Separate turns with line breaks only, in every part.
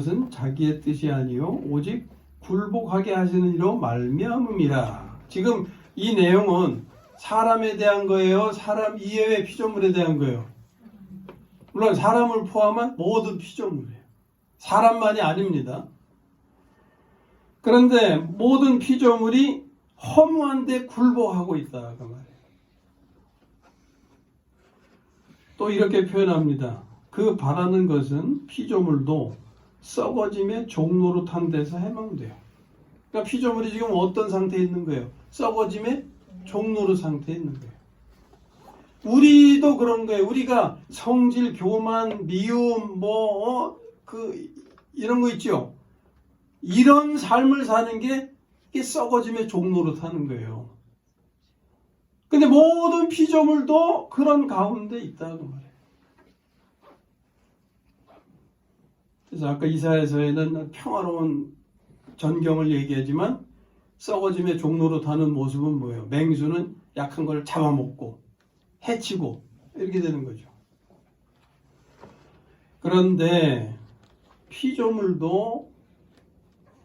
것은 자기의 뜻이 아니요 오직 굴복하게 하시는 이로 말미암음이라. 지금 이 내용은 사람에 대한 거예요? 사람 이외의 피조물에 대한 거예요? 물론 사람을 포함한 모든 피조물이에요. 사람만이 아닙니다. 그런데 모든 피조물이 허무한데 굴복하고 있다 그 말이에요. 또 이렇게 표현합니다. 그 바라는 것은 피조물도 썩어짐의 종노릇한 데서 해망돼요. 그러니까 피조물이 지금 어떤 상태에 있는 거예요? 썩어짐의 종노릇 상태에 있는 거예요. 우리도 그런 거예요. 우리가 성질, 교만, 미움, 이런 거 있죠. 이런 삶을 사는 게 이게 썩어짐의 종노릇 하는 거예요. 근데 모든 피조물도 그런 가운데 있다고 말해요. 그래서 아까 이사야서에는 평화로운 전경을 얘기하지만 썩어짐의 종로로 타는 모습은 뭐예요? 맹수는 약한 걸 잡아먹고 해치고 이렇게 되는 거죠. 그런데 피조물도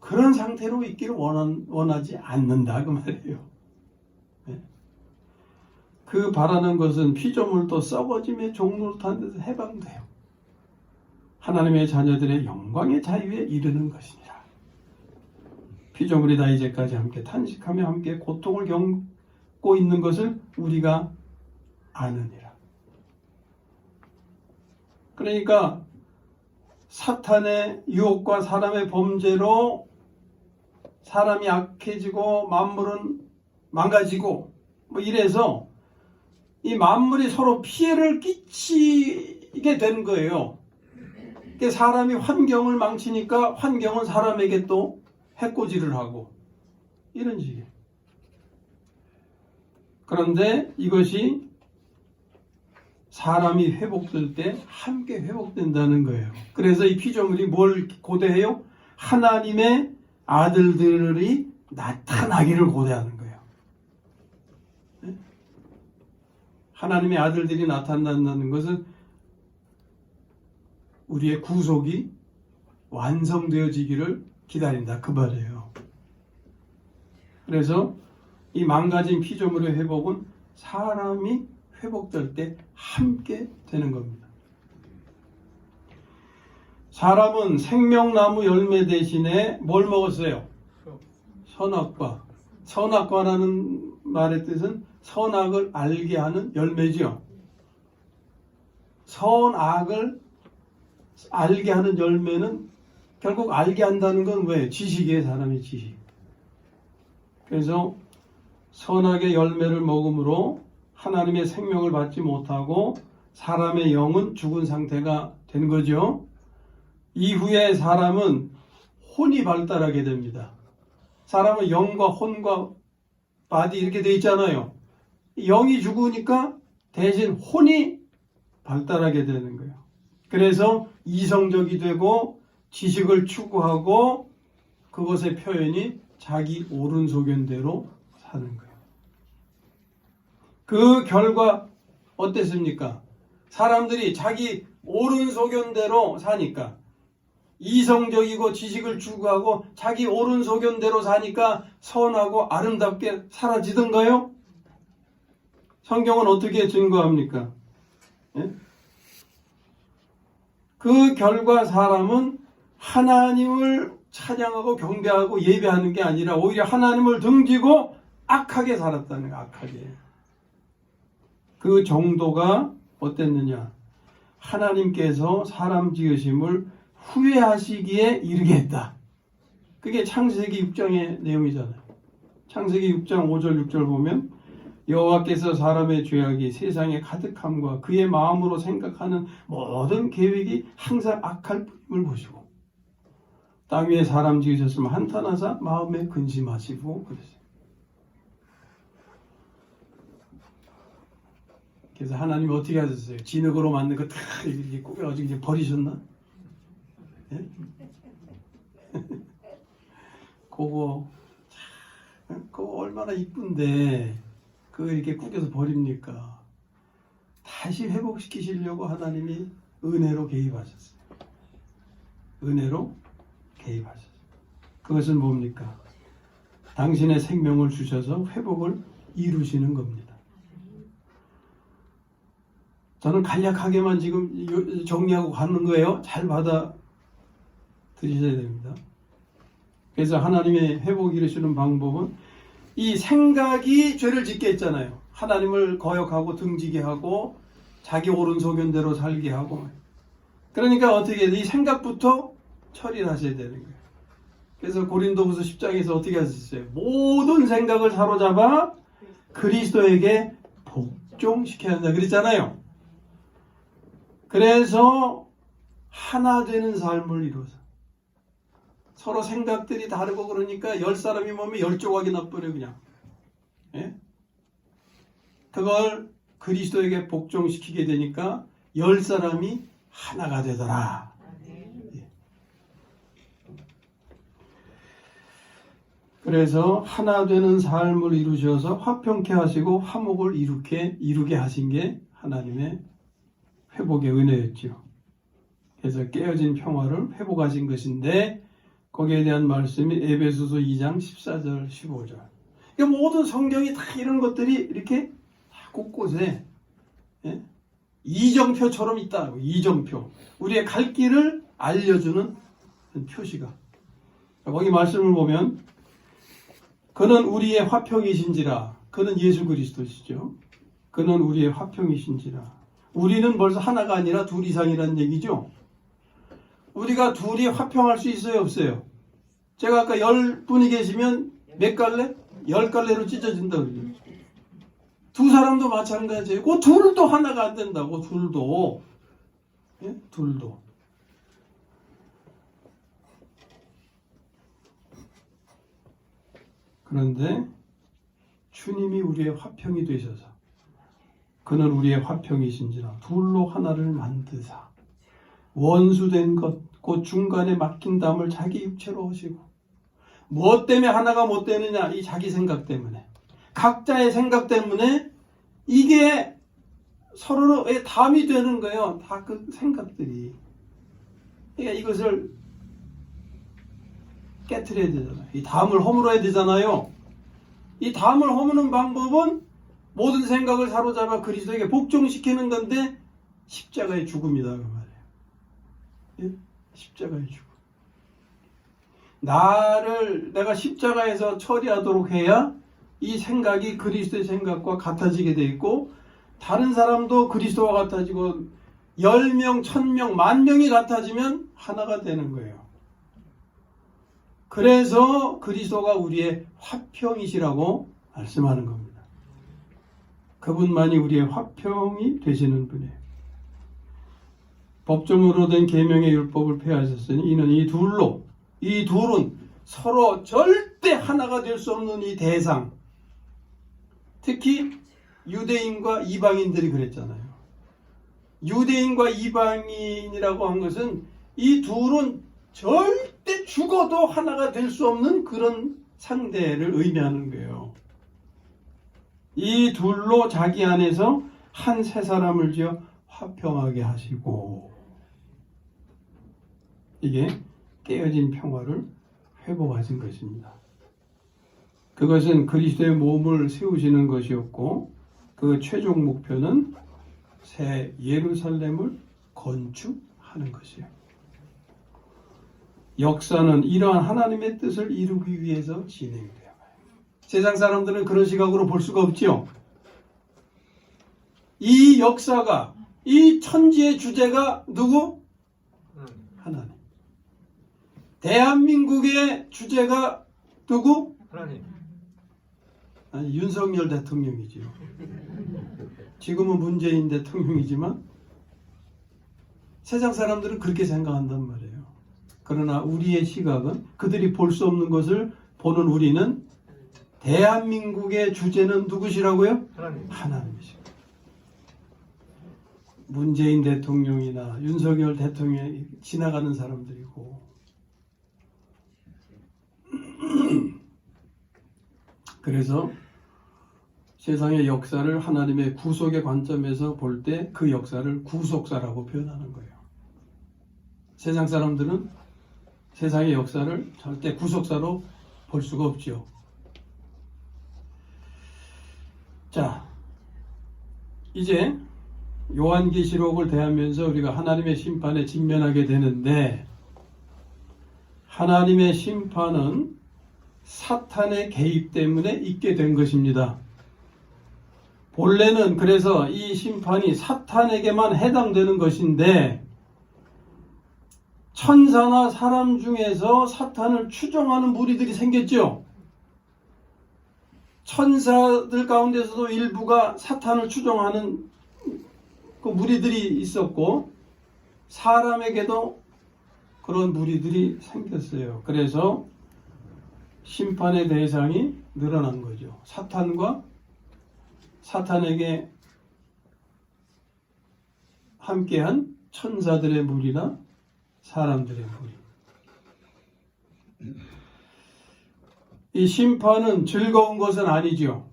그런 상태로 있기를 원하지 않는다 그 말이에요. 그 바라는 것은 피조물도 썩어짐의 종로로 타는 데서 해방돼요. 하나님의 자녀들의 영광의 자유에 이르는 것이니라. 피조물이 다 이제까지 함께 탄식하며 함께 고통을 겪고 있는 것을 우리가 아느니라. 그러니까 사탄의 유혹과 사람의 범죄로 사람이 악해지고 만물은 망가지고 이래서 이 만물이 서로 피해를 끼치게 된 거예요. 사람이 환경을 망치니까 환경은 사람에게 또 해코지를 하고 이런 식이에요. 그런데 이것이 사람이 회복될 때 함께 회복된다는 거예요. 그래서 이 피조물이 뭘 고대해요? 하나님의 아들들이 나타나기를 고대하는 거예요. 하나님의 아들들이 나타난다는 것은 우리의 구속이 완성되어지기를 기다린다 그 말이에요. 그래서 이 망가진 피조물의 회복은 사람이 회복될 때 함께 되는 겁니다. 사람은 생명나무 열매 대신에 뭘 먹었어요? 선악과. 선악과라는 말의 뜻은 선악을 알게 하는 열매죠. 선악을 알게 하는 열매는 결국 알게 한다는 건 왜? 지식이에요. 사람의 지식. 그래서 선악의 열매를 먹음으로 하나님의 생명을 받지 못하고 사람의 영은 죽은 상태가 된 거죠. 이후에 사람은 혼이 발달하게 됩니다. 사람은 영과 혼과 바디 이렇게 돼 있잖아요. 영이 죽으니까 대신 혼이 발달하게 되는 거예요. 그래서 이성적이 되고 지식을 추구하고 그것의 표현이 자기 옳은 소견대로 사는 거예요. 그 결과 어땠습니까? 사람들이 자기 옳은 소견대로 사니까 이성적이고 지식을 추구하고 자기 옳은 소견대로 사니까 선하고 아름답게 사라지던가요? 성경은 어떻게 증거합니까? 예? 그 결과 사람은 하나님을 찬양하고 경배하고 예배하는 게 아니라 오히려 하나님을 등지고 악하게 살았다는 거예요. 악하게. 그 정도가 어땠느냐? 하나님께서 사람 지으심을 후회하시기에 이르게 했다. 그게 창세기 6장의 내용이잖아요. 창세기 6장 5절 6절 보면 여호와께서 사람의 죄악이 세상에 가득함과 그의 마음으로 생각하는 모든 계획이 항상 악할 뿐임을 보시고 땅 위에 사람 지으셨으면 한탄하사 마음에 근심하시고 그러세요. 그래서 하나님이 어떻게 하셨어요? 진흙으로 만든 거 다 이렇게 꾸겨가지고 이제 버리셨나? 예? 그거 얼마나 이쁜데 그거 이렇게 꾸겨서 버립니까? 다시 회복시키시려고 하나님이 은혜로 개입하셨어요. 은혜로 개입하셨어요. 그것은 뭡니까? 당신의 생명을 주셔서 회복을 이루시는 겁니다. 저는 간략하게만 지금 정리하고 가는 거예요. 잘 받아 들으셔야 됩니다. 그래서 하나님의 회복 이루시는 방법은 이 생각이 죄를 짓게 했잖아요. 하나님을 거역하고 등지게 하고 자기 옳은 소견대로 살게 하고. 그러니까 어떻게 이 생각부터 처리를 하셔야 되는 거예요. 그래서 고린도후서 10장에서 어떻게 하셨어요? 모든 생각을 사로잡아 그리스도에게 복종시켜야 한다 그랬잖아요. 그래서 하나 되는 삶을 이루어서 서로 생각들이 다르고 그러니까 10사람이 모이면 10조각이 나버려요 그냥. 예? 그걸 그리스도에게 복종시키게 되니까 10사람이 하나가 되더라. 예. 그래서 하나 되는 삶을 이루셔서 화평케 하시고 화목을 이루게 하신 게 하나님의 회복의 은혜였죠. 그래서 깨어진 평화를 회복하신 것인데 거기에 대한 말씀이 에베소서 2장 14절 15절. 그러니까 모든 성경이 다 이런 것들이 이렇게 다 곳곳에 이정표처럼 있다고. 이정표. 우리의 갈 길을 알려주는 표시가. 거기 말씀을 보면 그는 우리의 화평이신지라. 그는 예수 그리스도시죠. 그는 우리의 화평이신지라. 우리는 벌써 하나가 아니라 둘 이상이라는 얘기죠. 우리가 둘이 화평할 수 있어요, 없어요? 제가 아까 10분이 계시면 몇 갈래? 10갈래로 찢어진다고 그러죠. 두 사람도 마찬가지예요. 그 둘도 하나가 안 된다고, 둘도. 예? 둘도. 그런데 주님이 우리의 화평이 되셔서 그는 우리의 화평이신지라 둘로 하나를 만드사 원수된 것 곧 중간에 막힌 담을 자기 육체로 하시고. 무엇 때문에 하나가 못 되느냐? 이 자기 생각 때문에. 각자의 생각 때문에 이게 서로의 담이 되는 거예요. 다 그 생각들이. 그러니까 이것을 깨트려야 되잖아요. 이 담을 허물어야 되잖아요. 이 담을 허무는 방법은 모든 생각을 사로잡아 그리스도에게 복종시키는 건데 십자가의 죽음이다 그 말이에요. 예? 십자가의 죽음. 나를 내가 십자가에서 처리하도록 해야 이 생각이 그리스도의 생각과 같아지게 돼 있고 다른 사람도 그리스도와 같아지고 10명, 1000명, 10,000명이 같아지면 하나가 되는 거예요. 그래서 그리스도가 우리의 화평이시라고 말씀하는 겁니다. 그분만이 우리의 화평이 되시는 분이에요. 법정으로 된 계명의 율법을 폐하셨으니 이는 이 둘은 서로 절대 하나가 될 수 없는 이 대상. 특히 유대인과 이방인들이 그랬잖아요. 유대인과 이방인이라고 한 것은 이 둘은 절대 죽어도 하나가 될 수 없는 그런 상대를 의미하는 거예요. 이 둘로 자기 안에서 한 세 사람을 지어 화평하게 하시고 이게 깨어진 평화를 회복하신 것입니다. 그것은 그리스도의 몸을 세우시는 것이었고 그 최종 목표는 새 예루살렘을 건축하는 것이에요. 역사는 이러한 하나님의 뜻을 이루기 위해서 진행돼요. 세상 사람들은 그런 시각으로 볼 수가 없지요. 이 역사가 이 천지의 주제가 누구? 하나님. 대한민국의 주제가 누구?
하나님.
아니, 윤석열 대통령이지요. 지금은 문재인 대통령이지만 세상 사람들은 그렇게 생각한단 말이에요. 그러나 우리의 시각은 그들이 볼 수 없는 것을 보는 우리는 대한민국의 주제는 누구시라고요?
하나님.
하나님이시고. 문재인 대통령이나 윤석열 대통령이 지나가는 사람들이고 그래서 세상의 역사를 하나님의 구속의 관점에서 볼 때 그 역사를 구속사라고 표현하는 거예요. 세상 사람들은 세상의 역사를 절대 구속사로 볼 수가 없죠. 자, 이제 요한계시록을 대하면서 우리가 하나님의 심판에 직면하게 되는데, 하나님의 심판은 사탄의 개입 때문에 있게 된 것입니다. 본래는 그래서 이 심판이 사탄에게만 해당되는 것인데, 천사나 사람 중에서 사탄을 추종하는 무리들이 생겼죠. 천사들 가운데서도 일부가 사탄을 추종하는 그 무리들이 있었고, 사람에게도 그런 무리들이 생겼어요. 그래서 심판의 대상이 늘어난 거죠. 사탄과 사탄에게 함께한 천사들의 무리나 사람들의 무리. 이 심판은 즐거운 것은 아니죠.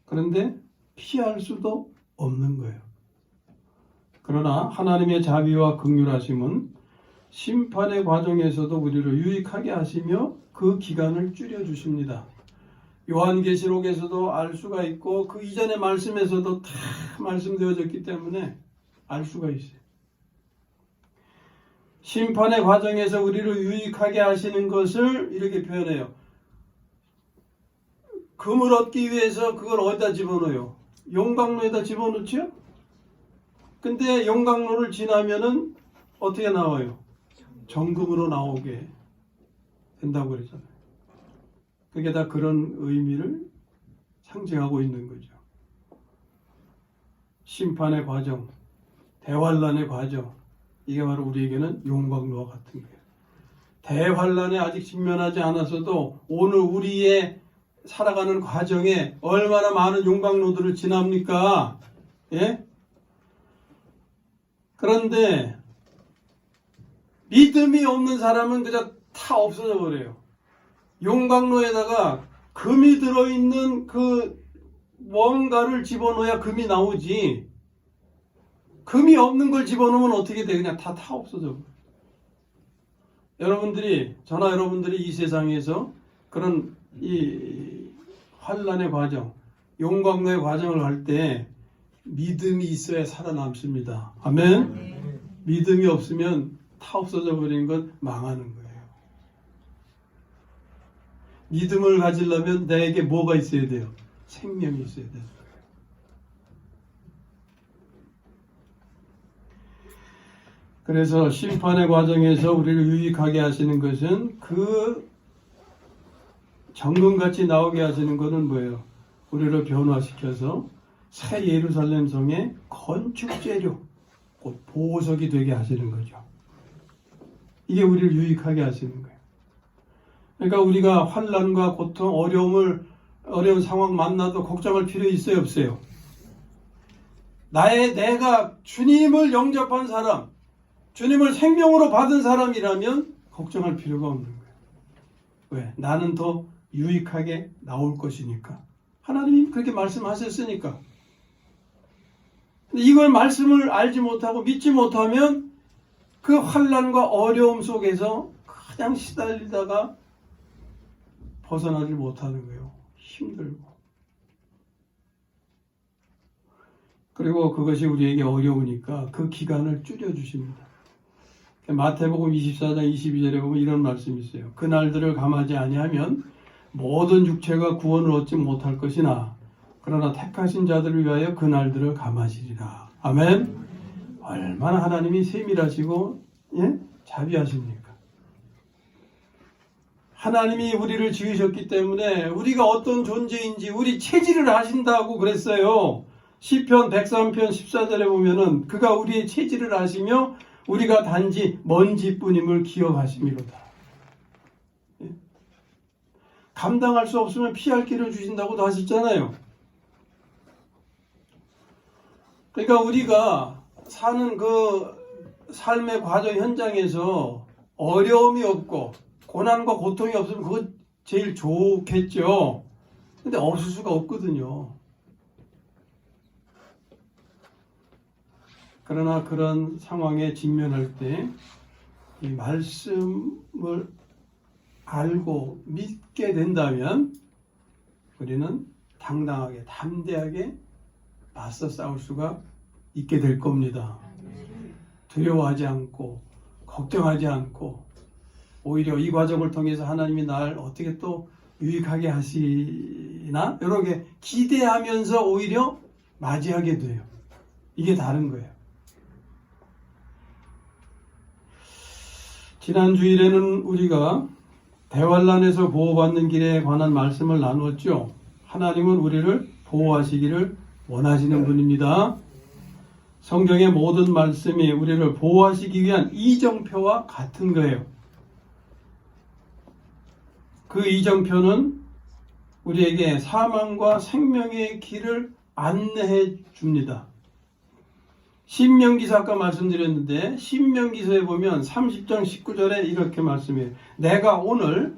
그런데 피할 수도 없는 거예요. 그러나 하나님의 자비와 긍휼하심은 심판의 과정에서도 우리를 유익하게 하시며 그 기간을 줄여주십니다. 요한계시록에서도 알 수가 있고 그 이전의 말씀에서도 다 말씀되어졌기 때문에 알 수가 있어요. 심판의 과정에서 우리를 유익하게 하시는 것을 이렇게 표현해요. 금을 얻기 위해서 그걸 어디다 집어넣어요? 용광로에다 집어넣죠? 근데 용광로를 지나면은 어떻게 나와요? 정금으로 나오게 된다고 그러잖아요. 그게 다 그런 의미를 상징하고 있는 거죠. 심판의 과정, 대환란의 과정, 이게 바로 우리에게는 용광로와 같은 거예요. 대환란에 아직 직면하지 않았어도 오늘 우리의 살아가는 과정에 얼마나 많은 용광로들을 지납니까? 예? 그런데 믿음이 없는 사람은 그저 다 없어져 버려요. 용광로에다가 금이 들어있는 그 뭔가를 집어넣어야 금이 나오지, 금이 없는 걸 집어넣으면 어떻게 돼? 그냥 다 없어져 버려요. 저나 여러분들이 이 세상에서 그런 이 환란의 과정, 용광로의 과정을 갈 때 믿음이 있어야 살아남습니다. 아멘? 믿음이 없으면 다 없어져 버리는 건 망하는 거예요. 믿음을 가지려면 나에게 뭐가 있어야 돼요? 생명이 있어야 돼요. 그래서 심판의 과정에서 우리를 유익하게 하시는 것은 그 정금같이 나오게 하시는 것은 뭐예요? 우리를 변화시켜서 새 예루살렘 성의 건축재료, 곧 보석이 되게 하시는 거죠. 이게 우리를 유익하게 하시는 거예요. 그러니까 우리가 환난과 고통, 어려운 상황 만나도 걱정할 필요 있어요, 없어요? 내가 주님을 영접한 사람, 주님을 생명으로 받은 사람이라면 걱정할 필요가 없는 거예요. 왜? 나는 더 유익하게 나올 것이니까. 하나님이 그렇게 말씀하셨으니까. 근데 이걸 말씀을 알지 못하고 믿지 못하면 그 환난과 어려움 속에서 그냥 시달리다가 벗어나지 못하는 거예요. 힘들고. 그리고 그것이 우리에게 어려우니까 그 기간을 줄여주십니다. 마태복음 24장 22절에 보면 이런 말씀이 있어요. 그날들을 감하지 아니하면 모든 육체가 구원을 얻지 못할 것이나 그러나 택하신 자들을 위하여 그날들을 감하시리라. 아멘. 얼마나 하나님이 세밀하시고 자비하십니까? 하나님이 우리를 지으셨기 때문에 우리가 어떤 존재인지 우리 체질을 아신다고 그랬어요. 시편 103편 14절에 보면은 그가 우리의 체질을 아시며 우리가 단지 먼지뿐임을 기억하심이로다. 감당할 수 없으면 피할 길을 주신다고도 하셨잖아요. 그러니까 우리가 사는 그 삶의 과정 현장에서 어려움이 없고 고난과 고통이 없으면 그거 제일 좋겠죠. 근데 없을 수가 없거든요. 그러나 그런 상황에 직면할 때 이 말씀을 알고 믿게 된다면 우리는 당당하게 담대하게 맞서 싸울 수가 있게 될 겁니다. 두려워하지 않고 걱정하지 않고 오히려 이 과정을 통해서 하나님이 날 어떻게 또 유익하게 하시나 이렇게 기대하면서 오히려 맞이하게 돼요. 이게 다른 거예요. 지난 주일에는 우리가 대환란에서 보호받는 길에 관한 말씀을 나누었죠. 하나님은 우리를 보호하시기를 원하시는 분입니다. 성경의 모든 말씀이 우리를 보호하시기 위한 이정표와 같은 거예요. 그 이정표는 우리에게 사망과 생명의 길을 안내해 줍니다. 신명기서 아까 말씀드렸는데 신명기서에 보면 30장 19절에 이렇게 말씀해요. 내가 오늘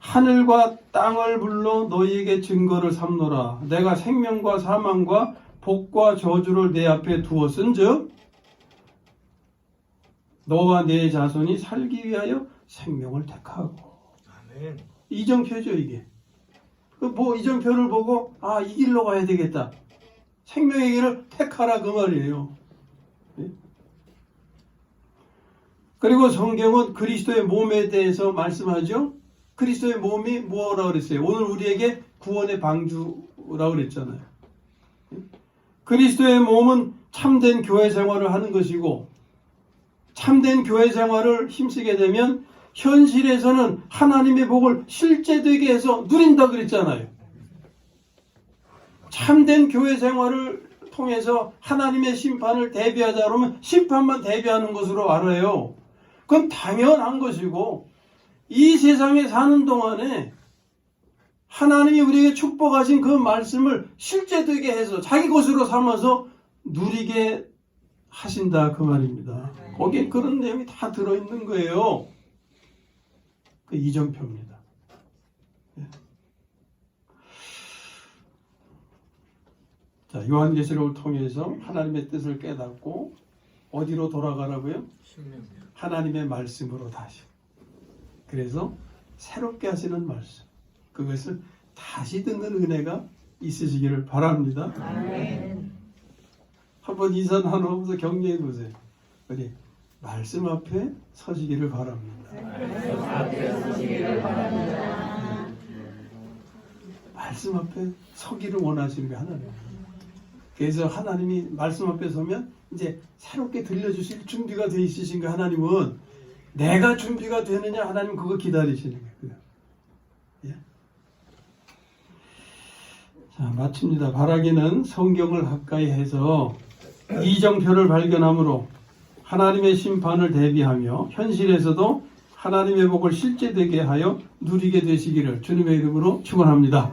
하늘과 땅을 불러 너희에게 증거를 삼노라. 내가 생명과 사망과 복과 저주를 내 앞에 두었은즉 너와 내 자손이 살기 위하여 생명을 택하고.
아멘.
이정표죠 이게. 이정표를 보고 이 길로 가야 되겠다. 생명의 길을 택하라 그 말이에요. 그리고 성경은 그리스도의 몸에 대해서 말씀하죠. 그리스도의 몸이 뭐라고 그랬어요? 오늘 우리에게 구원의 방주라고 그랬잖아요. 그리스도의 몸은 참된 교회 생활을 하는 것이고 참된 교회 생활을 힘쓰게 되면 현실에서는 하나님의 복을 실제되게 해서 누린다 그랬잖아요. 참된 교회 생활을 통해서 하나님의 심판을 대비하자 그러면 심판만 대비하는 것으로 알아요. 그건 당연한 것이고 이 세상에 사는 동안에 하나님이 우리에게 축복하신 그 말씀을 실제되게 해서 자기 것으로 삼아서 누리게 하신다 그 말입니다. 거기에 그런 내용이 다 들어있는 거예요. 그 이정표입니다. 자, 요한계시록을 통해서 하나님의 뜻을 깨닫고 어디로 돌아가라고요? 하나님의 말씀으로 다시. 그래서 새롭게 하시는 말씀. 그것을 다시 듣는 은혜가 있으시기를 바랍니다. 아멘. 한번 이 산 나누면서 격려해 보세요. 우리 말씀 앞에 서시기를 바랍니다.
말씀 앞에 서시기를 바랍니다.
말씀 앞에 서기를 원하시는 게 하나님. 그래서 하나님이 말씀 앞에 서면 이제 새롭게 들려주실 준비가 되어 있으신 거 하나님은 내가 준비가 되느냐 하나님 그거 기다리시는 거예요. 예? 자, 마칩니다. 바라기는 성경을 가까이 해서 이정표를 발견함으로 하나님의 심판을 대비하며 현실에서도 하나님의 복을 실제되게 하여 누리게 되시기를 주님의 이름으로 축원합니다.